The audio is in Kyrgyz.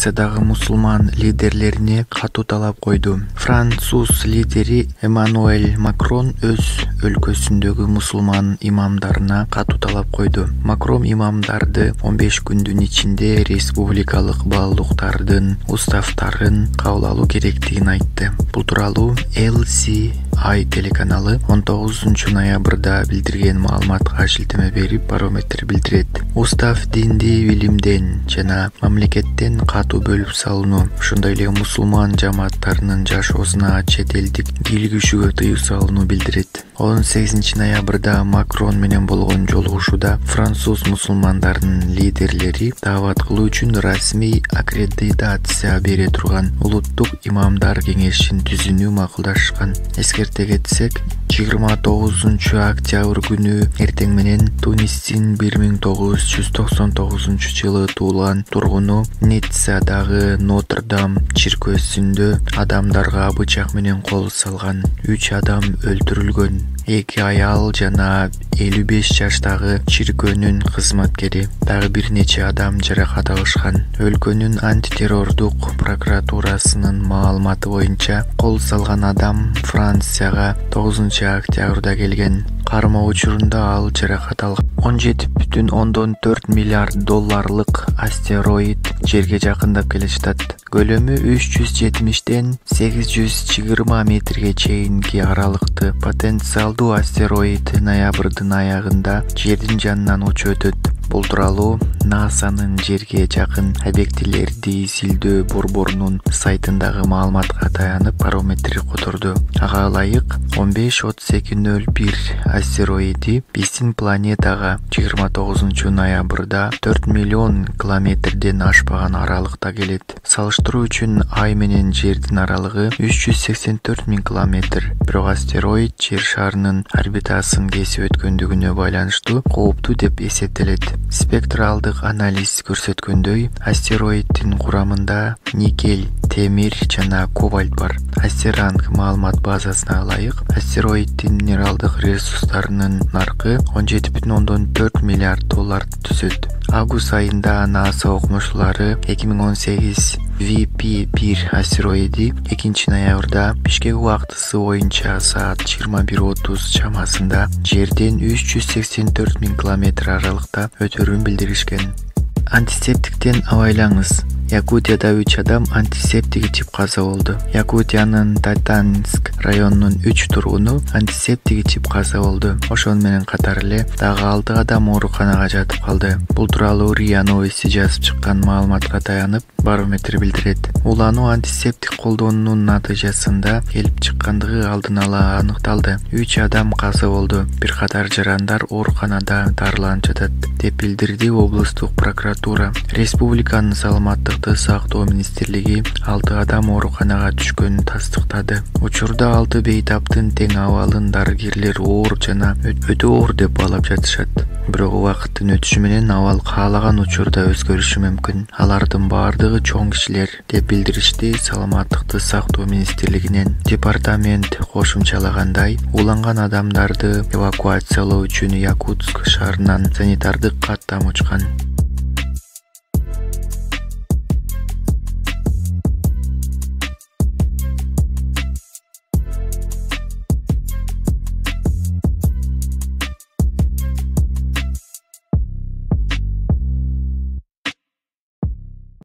Франциядагы мусулман лидерлерине катуу талап койду. Француз лидери Эммануэль Макрон өз өлкөсүндөгү мусулман имамдарына катуу талап койду. Макрон имамдарды 15 күндүн ичинде республикалык баалуулуктардын уставтарын кабыл алуу керектигин айтты. Бул тууралуу LCI телеканалы 19 ноябрда билдирген маалыматка шилтеме берип Барометр билдирет. Устав динди билимден жана мамлекеттен катуу бөлүп салууну, ошондой эле мусулман жамааттарынын жашоосуна чет элдик кийлигишүүгө тыюу салууну билдирет. 18 ноябрда Макрон менен болгон жолугушууда француз мусулмандарынын лидерлери даават кылуу үчүн расмий аккредитация бере турган улуттук имамдар кеңешин түзүүнү макулдашкан. Эскерте кетсек, 29 октябрь күнү эртең менен Тунистин 1999 жылы туулган тургуну Ниццадагы Нотр-Дам чиркөөсүндө адамдарга бычак менен кол салган. 3 адам өлтүрүлгөн. 2 аял жана 55 жаштагы чиркөөнүн кызматкери, дагы бир нече адам жаракат алышкан. Өлкөнүн антитеррордук прокуратурасынын маалыматы боюнча, кол салган адам Францияга 9 октябрда келген. Кармоо учурунда ал жаракат алган. 17,4 миллиард долларлык астероид жерге жакындап келе жатат. Көлөмү 370ден 820 метрге чейинки аралыкты потенциалдуу астероид ноябрдын аягында жердин жанынан учуп өтөт. Бул тууралуу НАСАнын жерге жакын объектилерди изилдөө борборунун сайтындагы маалыматка таянып Барометр которду. Ага ылайык 15-3201 астероиди биздин планетага 29 ноябрда 4 миллион километрден ашпаган аралыкта келет. Салыштыруу үчүн Ай менен Жердин аралыгы 384 000 километр. Бирок астероид Жер шарынын орбитасын кесип өткөндүгүнө байланыштуу кооптуу деп эсептелет. Спектралдык анализ көрсөткөндөй, астероиддин курамында никель, темир жана кобальт бар. Астеранг маалымат базасына ылайык, астероиддин минералдык ресурстарынын наркы 17,4 миллиард долларды түзөт. Август айында НАСА окумуштуулары 2018 VP1 астероиди 2 ноябрда Бишкек убактысы боюнча саат 21:30 чамасында Жерден 384 000 километр аралыкта өтөрүн билдиришкен. Антисептиктен абайлаңыз. Якутияда 3 адам антисептик ичип каза болду. Якутиянын Татанск районунун 3 тургуну антисептик ичип каза болду. Ошону менен катар эле дагы 6 адам ооруканага жатып калды. Бул тууралуу РИА Новости жазып чыккан маалыматка таянып Барометр билдирет. Улануу антисептик колдонуунун натыйжасында келип чыккандыгы алдын ала аныкталды. 3 адам каза болду. Бир катар жарандар ооруканада дарыланып жатат, деп билдирди облустук прокуратура. Республиканын саламаттык сактоо министрлиги 6 адам ооруканага түшкөнүн тастыктады. Учурда 6 бейтаптын тең абалын дарыгерлер оор жана өтө оор деп баалап жатышат. Бирок убакыттын өтүшү менен абал каалаган учурда өзгөрүшү мүмкүн. Алардын баардыгы чоң кишилер, деп билдиришти саламаттыкты сактоо министрлигинен. Департамент кошумчалагандай, уланган адамдарды эвакуациялоо үчүн Якутск шаарынан санитардык каттам учкан.